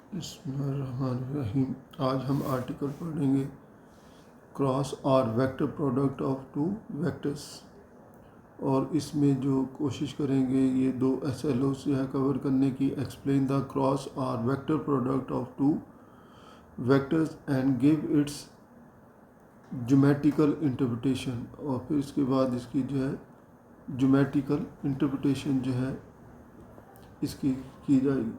बिस्मिल्लाहिर्रहमानिर्रहीम। आज हम आर्टिकल पढ़ेंगे क्रॉस और vector product of two vectors, और इसमें जो कोशिश करेंगे ये दो SLO से है कवर करने की। एक्सप्लेन द क्रॉस और vector product of two vectors and give its geometrical interpretation, और फिर इसके बाद इसकी जो है ज्योमेट्रिकल इंटरप्रिटेशन जो है इसकी की जाएगी।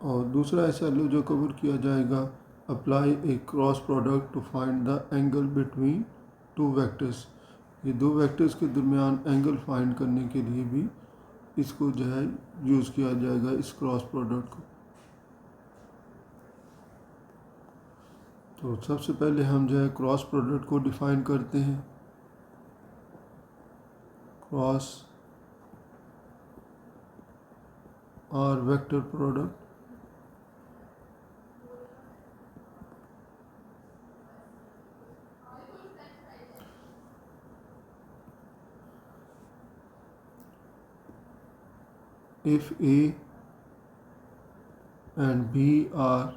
और दूसरा SLO जो कवर किया जाएगा, apply a cross product to find the angle between two vectors. ये दो वेक्टर्स के दरमियान एंगल फाइंड करने के लिए भी इसको जो है यूज़ किया जाएगा, इस क्रॉस प्रोडक्ट को। तो सबसे पहले हम जो है क्रॉस प्रोडक्ट को डिफाइन करते हैं। क्रॉस और vector product if A and B are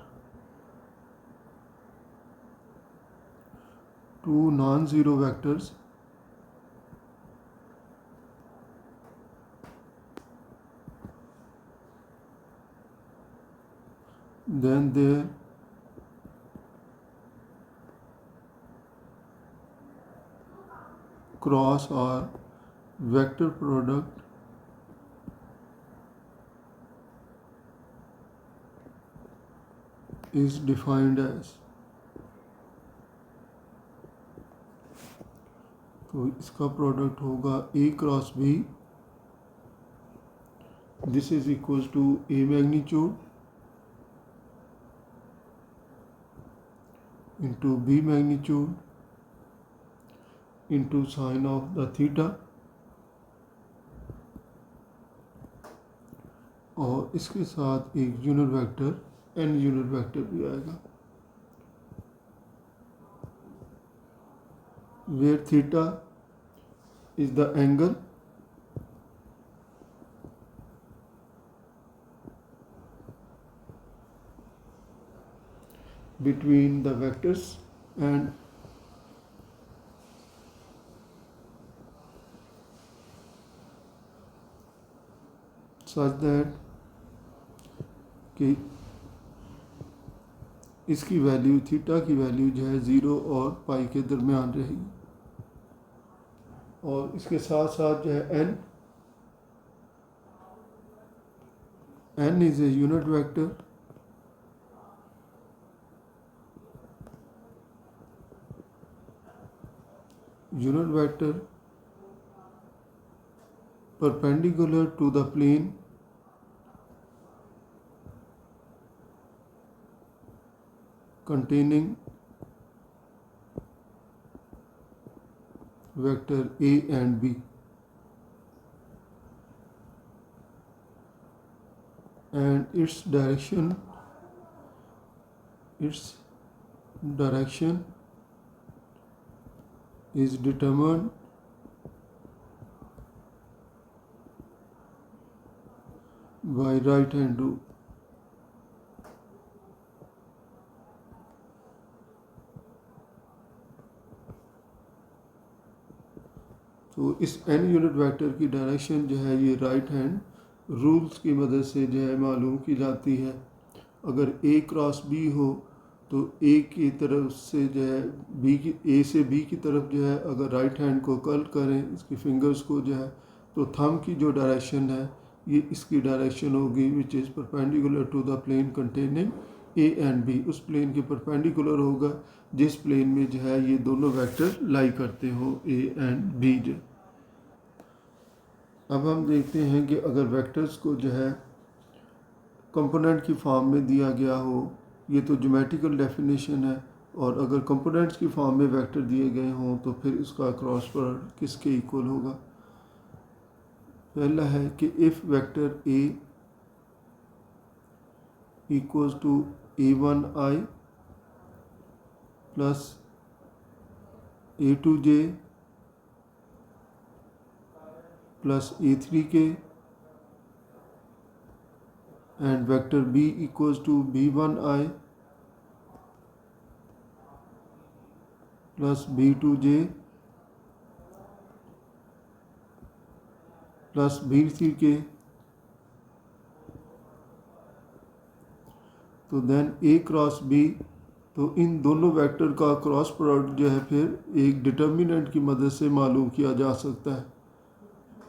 two non-zero vectors, then their cross or vector product is defined as। तो इसका प्रोडक्ट होगा A cross B, this is equal to A magnitude into B magnitude into sine of the theta, और इसके साथ एक unit vector n unit vector भी आएगा, where theta is the angle between the vectors and such that कि इसकी value theta की value जो है 0 और पाई के दरमियान रहेगी। और इसके साथ साथ जो है n is a unit vector, unit vector perpendicular to the plane containing vector A and B, and its direction is determined by right hand rule। तो इस n यूनिट वेक्टर की डायरेक्शन जो है ये राइट हैंड रूल्स की मदद से जो है मालूम की जाती है। अगर A क्रॉस B हो तो A की तरफ से जो है A से B की तरफ जो है अगर राइट हैंड को कर्ल करें, इसकी फिंगर्स को जो है, तो थंब की जो डायरेक्शन है ये इसकी डायरेक्शन होगी which is perpendicular to the plane containing A and B। उस प्लेन के परपेंडिकुलर होगा जिस प्लेन में जो है ये दोनों वेक्टर लाई करते हो A एंड B जो। अब हम देखते हैं कि अगर वेक्टर्स को जो है कंपोनेंट की फॉर्म में दिया गया हो, ये तो ज्योमेट्रिकल डेफिनेशन है, और अगर कंपोनेंट्स की फॉर्म में वेक्टर दिए गए हों तो फिर इसका क्रॉस प्रोडक्ट किसके इक्वल होगा। पहला है कि if vector A equals to A1i plus A2j plus A3 K and vector B equals to B1I plus B2J plus B3 K, तो देन A क्रॉस B, तो इन दोनों वेक्टर का क्रॉस प्रोडक्ट जो है फिर एक डिटर्मिनेंट की मदद से मालूम किया जा सकता है।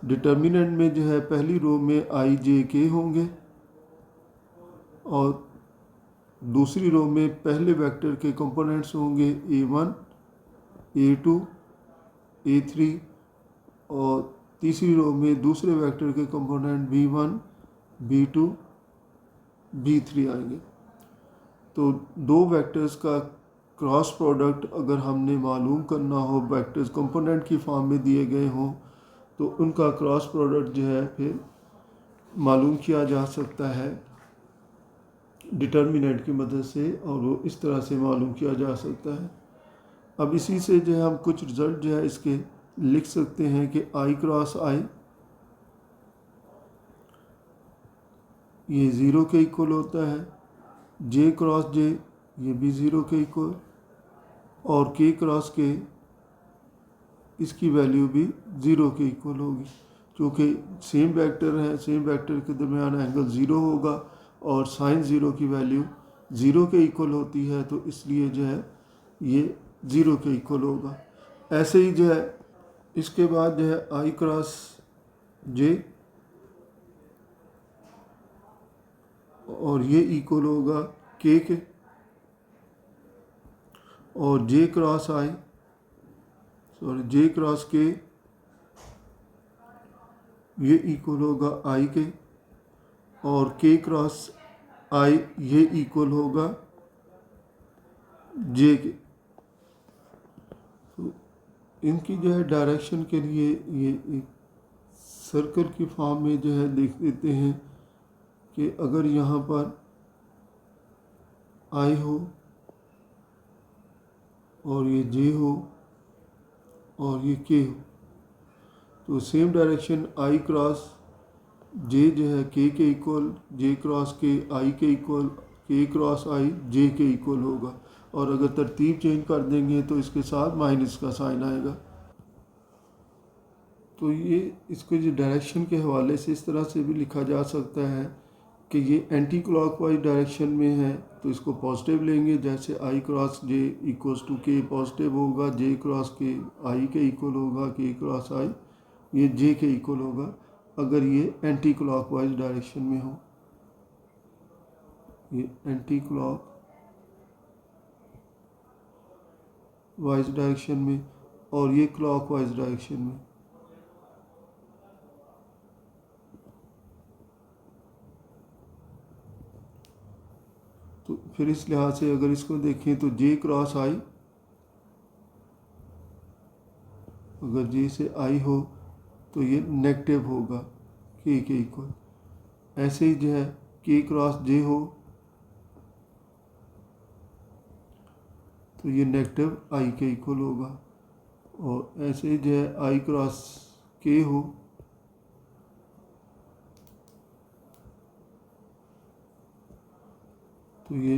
डिटर्मिनेंट में जो है पहली रो में I J K होंगे और दूसरी रो में पहले वेक्टर के कंपोनेंट्स होंगे A1 A2 A3 और तीसरी रो में दूसरे वेक्टर के कंपोनेंट B1 B2 B3 आएंगे। तो दो वेक्टर्स का क्रॉस प्रोडक्ट अगर हमने मालूम करना हो, वेक्टर्स कंपोनेंट की फॉर्म में दिए गए हों, तो उनका क्रॉस प्रोडक्ट जो है फिर मालूम किया जा सकता है डिटर्मिनेंट की मदद से, और वो इस तरह से मालूम किया जा सकता है। अब इसी से जो है हम कुछ रिजल्ट जो है इसके लिख सकते हैं कि I क्रॉस I ये ज़ीरो के इक्वल होता है, J क्रॉस J ये भी ज़ीरो के इक्वल, और K क्रॉस K इसकी वैल्यू भी ज़ीरो के इक्वल होगी। क्योंकि सेम वेक्टर है, सेम वेक्टर के दरमियान एंगल ज़ीरो होगा और साइन ज़ीरो की वैल्यू ज़ीरो के इक्वल होती है, तो इसलिए जो है ये ज़ीरो के इक्वल होगा। ऐसे ही जो है इसके बाद जो है I क्रॉस J और ये इक्वल होगा K के, और J क्रॉस K ये इक्वल होगा I के, और K क्रॉस I ये इक्वल होगा J के। तो इनकी जो है डायरेक्शन के लिए ये एक सर्कल की फॉर्म में जो है देख देते हैं कि अगर यहाँ पर I हो और ये J हो और ये K हो, तो same direction I cross J जो है K के equal, J cross K I के equal, K cross I J के इक्वल होगा। और अगर तरतीब चेंज कर देंगे तो इसके साथ माइनस का साइन आएगा। तो ये इसके जो डायरेक्शन के हवाले से इस तरह से भी लिखा जा सकता है कि ये एंटी क्लॉकवाइज डायरेक्शन में है, तो इसको पॉजिटिव लेंगे, जैसे I cross J equals to K positive होगा, J क्रॉस K I के इक्वल होगा, K क्रॉस I ये J के इक्वल होगा अगर ये एंटी क्लॉकवाइज डायरेक्शन में हो। ये एंटी क्लॉक वाइज डायरेक्शन में और ये क्लॉकवाइज डायरेक्शन में। तो फिर इस लिहाज से अगर इसको देखें तो J क्रॉस I, अगर J से I हो तो ये नेगेटिव होगा K के इक्वल। ऐसे ही जो है K क्रॉस J हो तो ये नेगेटिव I के इक्वल होगा, और ऐसे ही जो है I क्रॉस K हो तो ये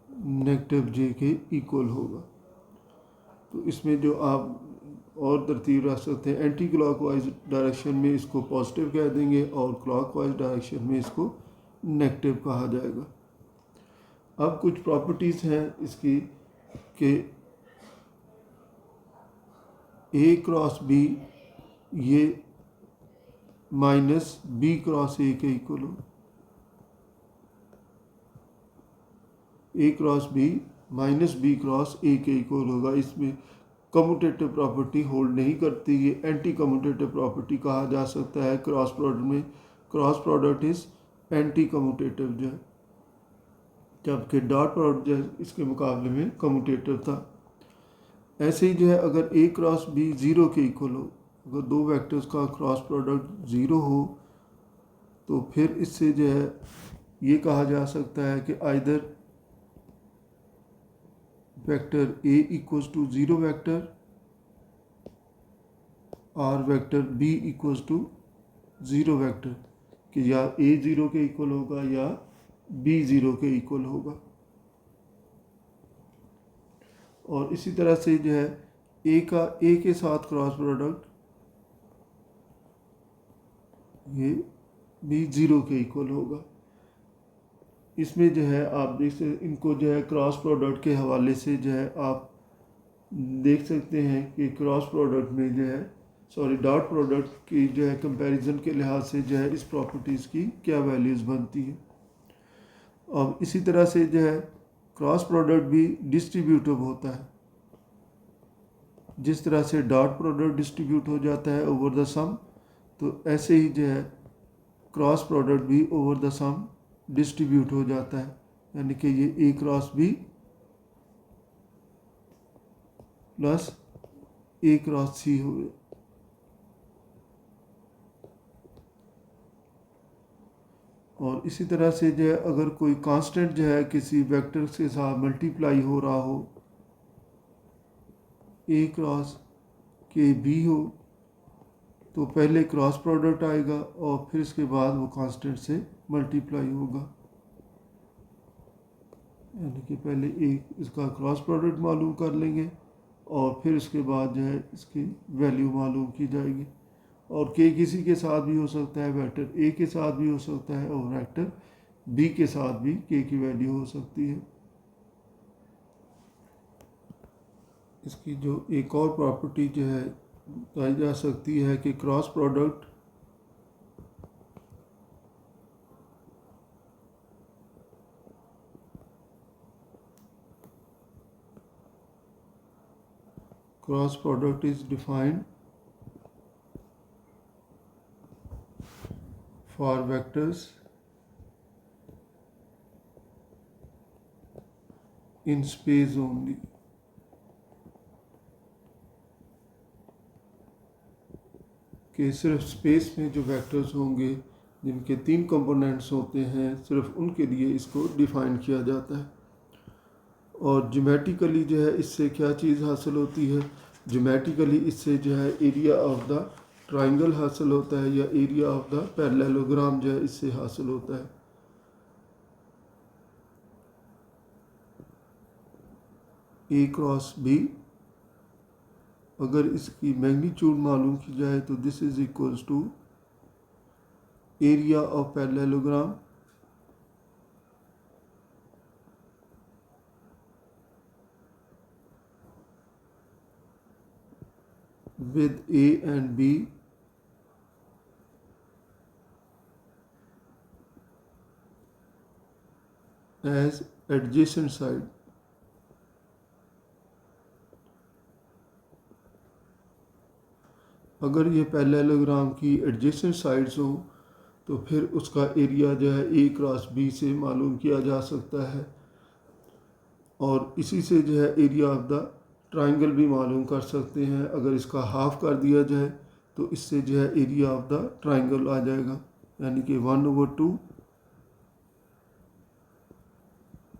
नेगेटिव J के इक्वल होगा। तो इसमें जो आप और तरतीब रख सकते हैं, एंटी क्लॉकवाइज डायरेक्शन में इसको पॉजिटिव कह देंगे और क्लॉकवाइज डायरेक्शन में इसको नेगेटिव कहा जाएगा। अब कुछ प्रॉपर्टीज़ हैं इसकी कि A क्रॉस B ये माइनस B क्रॉस A के इक्वल हो, A cross B minus B cross A के इक्वल होगा। इसमें कम्यूटेटिव प्रॉपर्टी होल्ड नहीं करती, ये एंटी कम्यूटेटिव प्रॉपर्टी कहा जा सकता है क्रॉस प्रोडक्ट में। Cross product is anti commutative जो है, जबकि डॉट प्रोडक्ट जो है इसके मुकाबले में कम्यूटेटिव था। ऐसे ही जो है अगर A क्रॉस B ज़ीरो के इक्वल हो, अगर दो वेक्टर्स का क्रॉस प्रोडक्ट ज़ीरो हो तो फिर इससे जो है ये कहा जा सकता है कि either vector A equals to zero vector और vector B equals to zero vector कि या ए ज़ीरो के इक्वल होगा या बी ज़ीरो के इक्वल होगा। और इसी तरह से जो है ए के साथ क्रॉस प्रोडक्ट ये बी ज़ीरो के इक्वल होगा। इसमें जो है आप देख सकते इनको जो है क्रॉस प्रोडक्ट के हवाले से जो है आप देख सकते हैं कि क्रॉस प्रोडक्ट में जो है डॉट प्रोडक्ट की जो है कंपैरिजन के लिहाज से जो है इस प्रॉपर्टीज़ की क्या वैल्यूज़ बनती है। अब इसी तरह से जो है क्रॉस प्रोडक्ट भी डिस्ट्रीब्यूटिव होता है। जिस तरह से डॉट प्रोडक्ट डिस्ट्रीब्यूट हो जाता है ओवर द सम, तो ऐसे ही जो है क्रॉस प्रोडक्ट भी ओवर द सम डिस्ट्रीब्यूट हो जाता है, यानी कि ये A cross B plus A cross सी हो गया। और इसी तरह से जो है अगर कोई कांस्टेंट जो है किसी वेक्टर के साथ मल्टीप्लाई हो रहा हो, ए क्रॉस के बी हो, तो पहले क्रॉस प्रोडक्ट आएगा और फिर इसके बाद वो कांस्टेंट से मल्टीप्लाई होगा, यानी कि पहले एक इसका क्रॉस प्रोडक्ट मालूम कर लेंगे और फिर उसके बाद जो है इसकी वैल्यू मालूम की जाएगी। और के किसी के साथ भी हो सकता है, वेक्टर ए के साथ भी हो सकता है और वेक्टर बी के साथ भी के की वैल्यू हो सकती है। इसकी जो एक और प्रॉपर्टी जो है बताई जा सकती है कि cross product is defined for vectors in space only। कि सिर्फ स्पेस में जो वेक्टर्स होंगे जिनके 3 कंपोनेंट्स होते हैं, सिर्फ उनके लिए इसको डिफाइन किया जाता है। और ज्योमेट्रिकली जो है इससे क्या चीज़ हासिल होती है, ज्योमेट्रिकली इससे जो है एरिया ऑफ द ट्राइंगल हासिल होता है या एरिया ऑफ द पैरेललोग्राम जो है इससे हासिल होता है। ए क्रॉस बी, अगर इसकी मैग्नीट्यूड मालूम की जाए तो this is equals to area of parallelogram with A and B as adjacent side। अगर ये पैरेललोग्राम की एडजेसेंट साइड्स हो तो फिर उसका एरिया जो है ए क्रॉस बी से मालूम किया जा सकता है। और इसी से जो है एरिया ऑफ द ट्राइंगल भी मालूम कर सकते हैं। अगर इसका हाफ कर दिया जाए तो इससे जो है एरिया ऑफ द ट्राइंगल आ जाएगा, यानी कि 1/2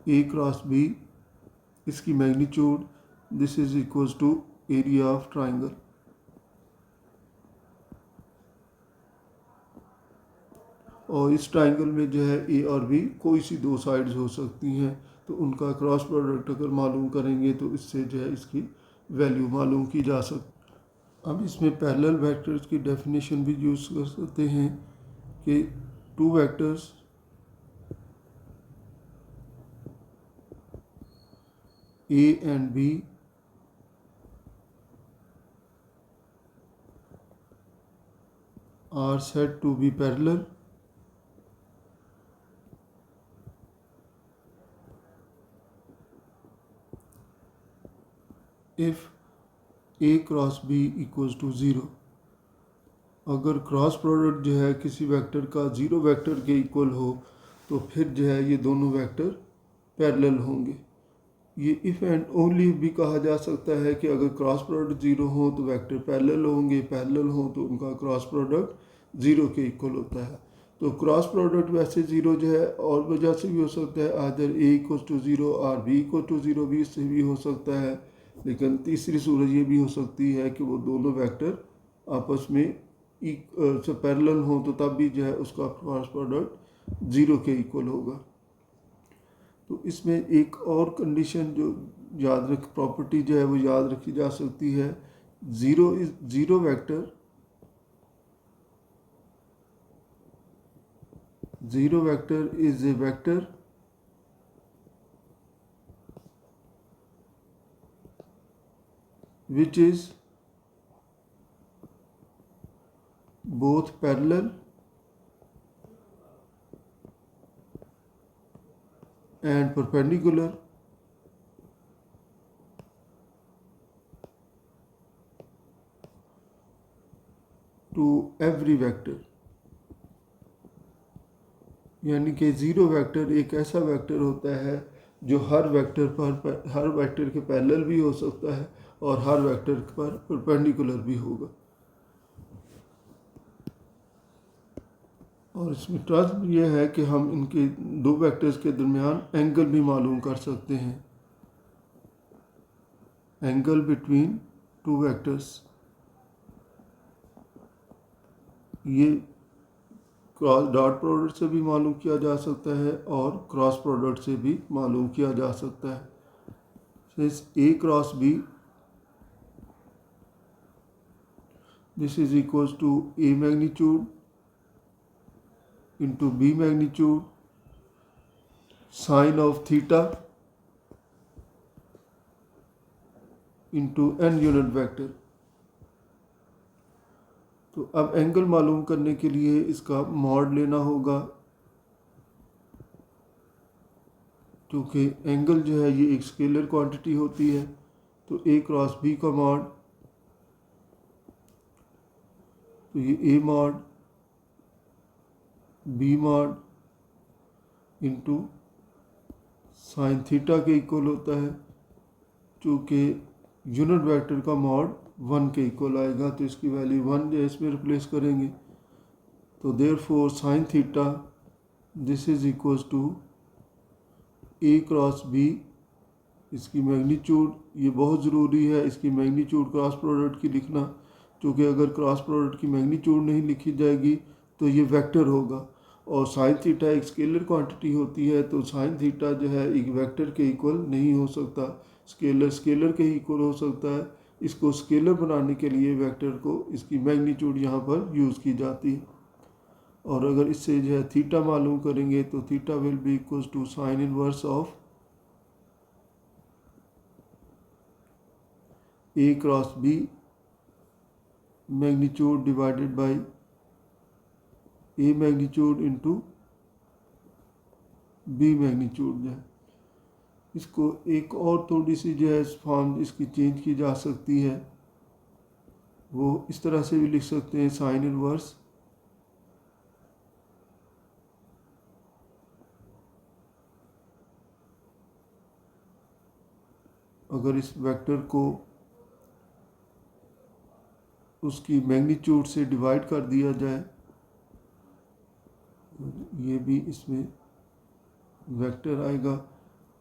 ए क्रॉस बी, इसकी magnitude this is equals to area of triangle. और इस ट्राइंगल में जो है ए और बी कोई सी 2 साइड्स हो सकती हैं, तो उनका क्रॉस प्रोडक्ट अगर मालूम करेंगे तो इससे जो है इसकी वैल्यू मालूम की जा सकती। अब इसमें पैरेलल वेक्टर्स की डेफिनेशन भी यूज़ कर सकते हैं कि 2 vectors A and B are said to be parallel if A cross B equals to 0। अगर क्रॉस प्रोडक्ट जो है किसी वेक्टर का 0 वेक्टर के इक्वल हो तो फिर जो है ये दोनों वेक्टर पैरेलल होंगे। ये इफ़ एंड ओनली भी कहा जा सकता है कि अगर क्रॉस प्रोडक्ट 0 हो तो वेक्टर पैरेलल होंगे, पैरेलल हो तो उनका क्रॉस प्रोडक्ट 0 के इक्वल होता है। तो क्रॉस प्रोडक्ट वैसे 0 जो है और वजह से भी हो सकता है, आदर ए इक्वल टू 0 और बी इक्वल टू 0 भी इससे भी हो सकता है। लेकिन तीसरी सूरत ये भी हो सकती है कि वो दोनों वेक्टर आपस में से पैरेलल हो तो तब भी जो है उसका क्रॉस प्रोडक्ट 0 के इक्वल होगा। तो इसमें एक और कंडीशन जो याद रख प्रॉपर्टी जो है वो याद रखी जा सकती है, zero vector is a vector which is both parallel and perpendicular to every vector। यानी कि ज़ीरो वेक्टर एक ऐसा वेक्टर होता है जो हर वेक्टर के पैरेलल भी हो सकता है और हर वेक्टर पर परपेंडिकुलर भी होगा। और इसमें ट्रस्ट ये है कि हम इनके दो वेक्टर्स के दरमियान एंगल भी मालूम कर सकते हैं, एंगल बिटवीन टू वेक्टर्स। ये क्रॉस डॉट प्रोडक्ट से भी मालूम किया जा सकता है और क्रॉस प्रोडक्ट से भी मालूम किया जा सकता है। Since A cross B this is equals to A magnitude into B magnitude sine of theta into n unit vector. तो अब एंगल मालूम करने के लिए इसका मॉड लेना होगा, क्योंकि एंगल जो है ये एक स्केलर क्वांटिटी होती है। तो A क्रॉस B का मॉड, तो ये A mod B mod into sine theta के इक्वल होता है, चूँकि यूनिट वेक्टर का मॉड 1 के इक्वल आएगा तो इसकी वैल्यू 1 जो है इसमें रिप्लेस करेंगे। तो therefore sine theta this is equals to A cross B, इसकी मैग्नीट्यूड, ये बहुत ज़रूरी है इसकी मैग्नीट्यूड क्रॉस प्रोडक्ट की लिखना, क्योंकि अगर क्रॉस प्रोडक्ट की मैग्नीट्यूड नहीं लिखी जाएगी तो ये वेक्टर होगा। और साइन थीटा एक स्केलर क्वांटिटी होती है, तो साइन थीटा जो है एक वेक्टर के इक्वल नहीं हो सकता, स्केलर के ही इक्वल हो सकता है। इसको स्केलर बनाने के लिए वेक्टर को इसकी मैग्नीट्यूड यहाँ पर यूज़ की जाती है। और अगर इससे जो है थीटा मालूम करेंगे तो theta will be equals to sine inverse of A cross B magnitude divided by A magnitude into B magnitude जो है। इसको एक और थोड़ी सी जो है फॉर्म इसकी चेंज की जा सकती है, वो इस तरह से भी लिख सकते हैं, साइन इनवर्स अगर इस वेक्टर को उसकी मैग्नीट्यूड से डिवाइड कर दिया जाए, ये भी इसमें वेक्टर आएगा,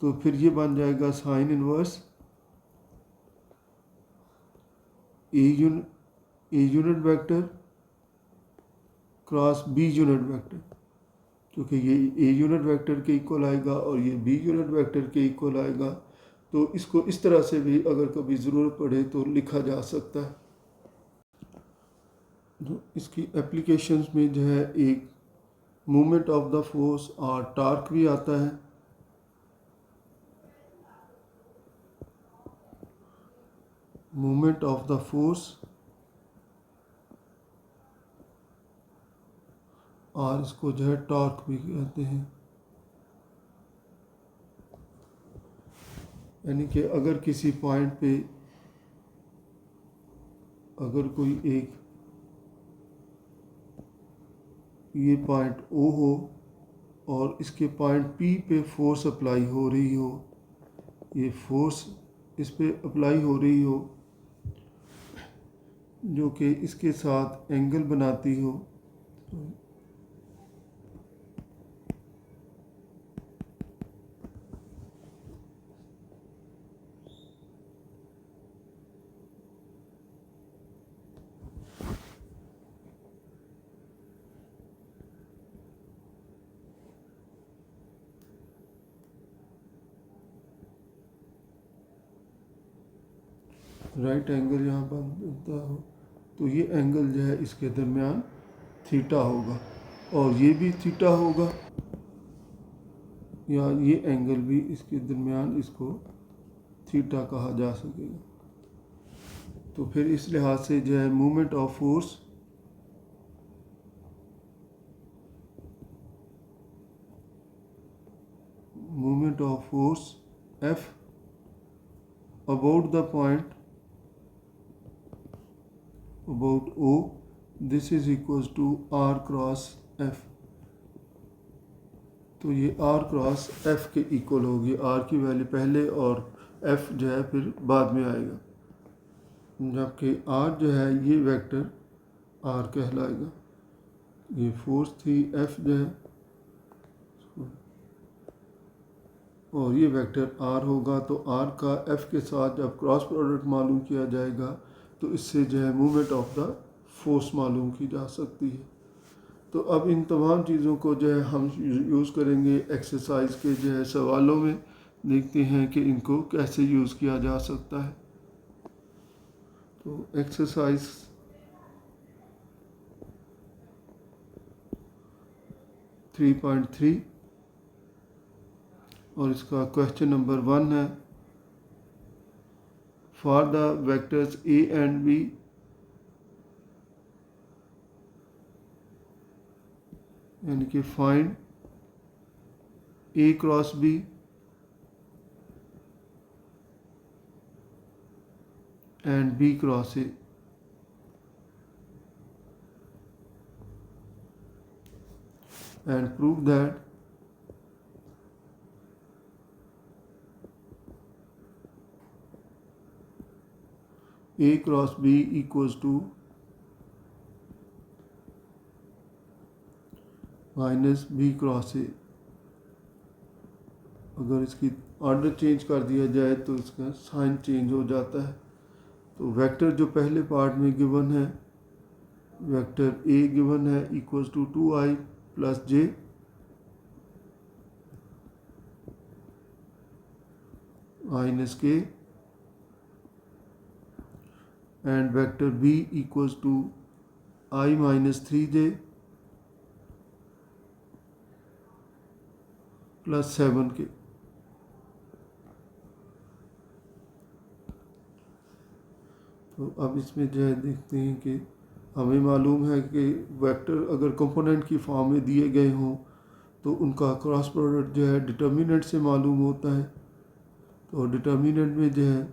तो फिर ये बन जाएगा sine inverse A unit vector cross B unit vector, क्योंकि ये A यूनिट वेक्टर के इक्वल आएगा और ये B यूनिट वेक्टर के इक्वल आएगा। तो इसको इस तरह से भी अगर कभी ज़रूरत पड़े तो लिखा जा सकता है। तो इसकी एप्लीकेशंस में जो है एक मूवमेंट ऑफ द फोर्स और टार्क भी आता है। मूवमेंट ऑफ द फोर्स और इसको जो है टॉर्क भी कहते हैं। यानी कि अगर किसी पॉइंट पे अगर कोई एक ये पॉइंट O हो और इसके पॉइंट P पे फोर्स अप्लाई हो रही हो, ये फोर्स इस पे अप्लाई हो रही हो जो कि इसके साथ एंगल बनाती हो, राइट एंगल यहाँ बनता हो तो ये एंगल जो है इसके दरमियान थीटा होगा और ये भी थीटा होगा, या ये एंगल भी इसके दरमियान इसको थीटा कहा जा सकेगा। तो फिर इस लिहाज से जो है movement of force F about the point about O, this is equals to R cross F। तो ये R क्रॉस F के इक्वल होगी, R की वैल्यू पहले और F जो है फिर बाद में आएगा, जबकि R जो है ये वेक्टर R कहलाएगा। ये फोर्स थी F जो है और ये वेक्टर R होगा, तो R का F के साथ जब क्रॉस प्रोडक्ट मालूम किया जाएगा तो इससे जो है मूवमेंट ऑफ द फोर्स मालूम की जा सकती है। तो अब इन तमाम चीज़ों को जो है हम यूज़ करेंगे एक्सरसाइज के जो है सवालों में, देखते हैं कि इनको कैसे यूज़ किया जा सकता है। तो एक्सरसाइज 3.3 और इसका क्वेश्चन नंबर 1 है, for the vectors A and B यानी कि find A cross B and B cross A and prove that A cross B equals to minus B cross A। अगर इसकी ऑर्डर चेंज कर दिया जाए तो इसका साइन चेंज हो जाता है। तो वेक्टर जो पहले पार्ट में गिवन है, वेक्टर A गिवन है equals to 2i plus j minus k and vector B equals to i minus 3j plus 7k। तो अब इसमें जो है देखते हैं कि हमें मालूम है कि वेक्टर अगर कंपोनेंट की फॉर्म में दिए गए हों तो उनका क्रॉस प्रोडक्ट जो है डिटर्मिनेंट से मालूम होता है। तो डिटर्मिनेंट में जो है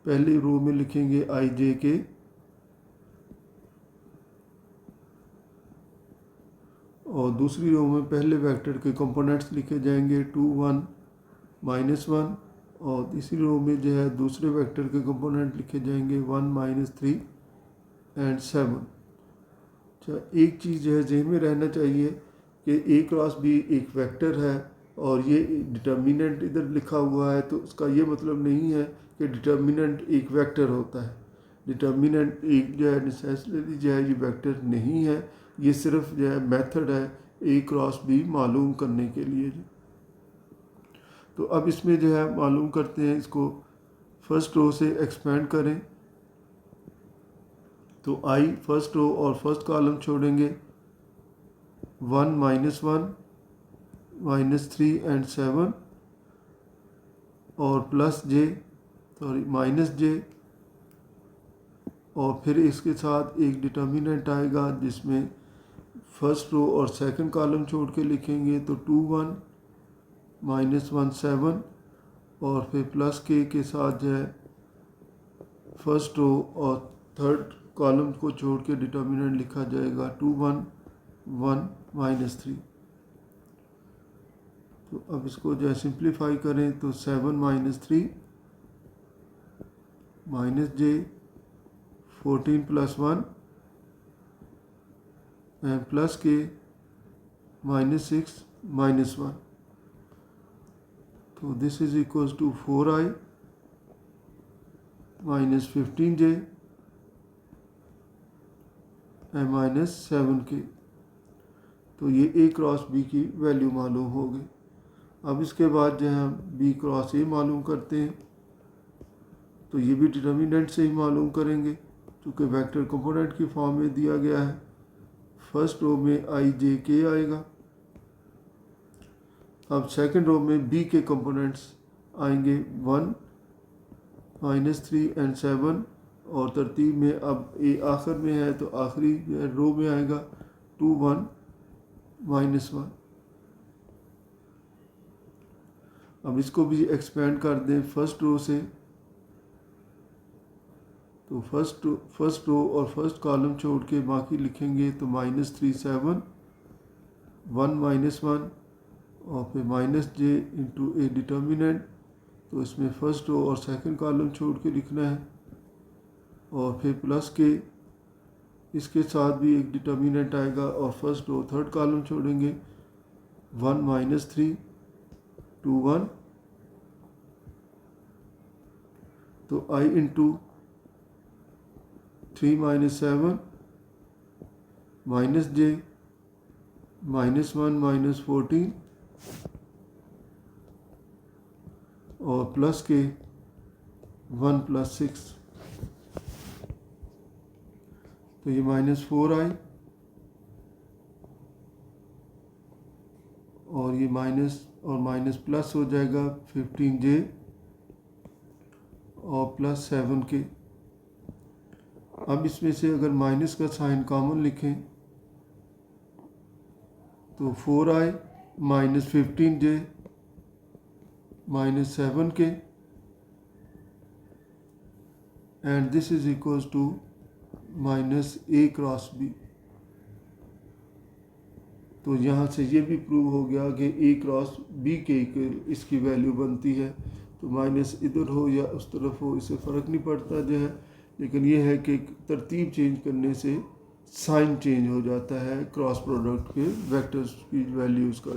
पहली रो में लिखेंगे आई जे के और दूसरी रो में पहले वेक्टर के कंपोनेंट्स लिखे जाएंगे 2 1 माइनस 1 और तीसरी रो में जो है दूसरे वेक्टर के कंपोनेंट लिखे जाएंगे 1 माइनस 3 एंड 7। अच्छा, एक चीज़ जो है जहन में रहना चाहिए कि ए क्रॉस बी एक वेक्टर है और ये डिटर्मिनेंट इधर लिखा हुआ है, तो उसका ये मतलब नहीं है कि डिटर्मिनेंट एक वेक्टर होता है। डिटर्मिनेंट एक जो है नेसेसरी जो है ये वेक्टर नहीं है, ये सिर्फ जो है मेथड है ए क्रॉस बी मालूम करने के लिए। तो अब इसमें जो है मालूम करते हैं, इसको फर्स्ट रो से एक्सपेंड करें तो आई फर्स्ट रो और फर्स्ट कॉलम छोड़ेंगे 1 माइनस 1 माइनस 3 एंड 7 और प्लस जे माइनस जे और फिर इसके साथ एक डिटर्मिनेंट आएगा जिसमें फर्स्ट रो और सेकंड कॉलम छोड़ के लिखेंगे तो 2 1 माइनस 1 7 और फिर प्लस के साथ जो है फर्स्ट रो और थर्ड कॉलम को छोड़ के डिटर्मिनेंट लिखा जाएगा 2 1 1 माइनस 3। तो अब इसको जो है सिंप्लीफाई करें तो 7 minus 3 minus J 14 plus 1 and plus K minus 6 minus 1। तो this is equals to 4i minus 15j and minus 7k। तो ये ए क्रॉस बी की वैल्यू मालूम हो गई। अब इसके बाद जो है हम बी क्रॉस ए मालूम करते हैं। तो ये भी डिटर्मिनेंट से ही मालूम करेंगे क्योंकि वेक्टर कंपोनेंट की फॉर्म में दिया गया है। फर्स्ट रो में आई जे के आएगा। अब सेकंड रो में बी के कंपोनेंट्स आएंगे 1, -3 एंड 7, और तरतीब में अब ए आखिर में है तो आखिरी रो में आएगा 2, 1, -1। अब इसको भी एक्सपेंड कर दें फर्स्ट रो से, तो फर्स्ट रो और फर्स्ट कॉलम छोड़ के बाकी लिखेंगे तो -3, 7, 1, -1 और फिर -j इंटू ए डिटर्मिनेंट। तो इसमें फर्स्ट रो और सेकंड कॉलम छोड़ के लिखना है, और फिर प्लस के इसके साथ भी एक डिटर्मिनेंट आएगा और फर्स्ट रो थर्ड कॉलम छोड़ेंगे 1, -3, 2, 1। तो i इंटू 3, -7, -j, -1, -14 और प्लस के 1 + 6, तो ये -4 आई, और ये माइनस और माइनस प्लस हो जाएगा 15j और +7 के। अब इसमें से अगर माइनस का साइन कॉमन लिखें तो 4i -15j -7 के, and this is equals to -a cross b। तो यहाँ से ये भी प्रूव हो गया कि a क्रॉस b के इसकी वैल्यू बनती है। तो माइनस इधर हो या उस तरफ हो इससे फ़र्क नहीं पड़ता जो है, लेकिन ये है कि तरतीब चेंज करने से साइन चेंज हो जाता है क्रॉस प्रोडक्ट के वेक्टर्स की वैल्यूज़ का।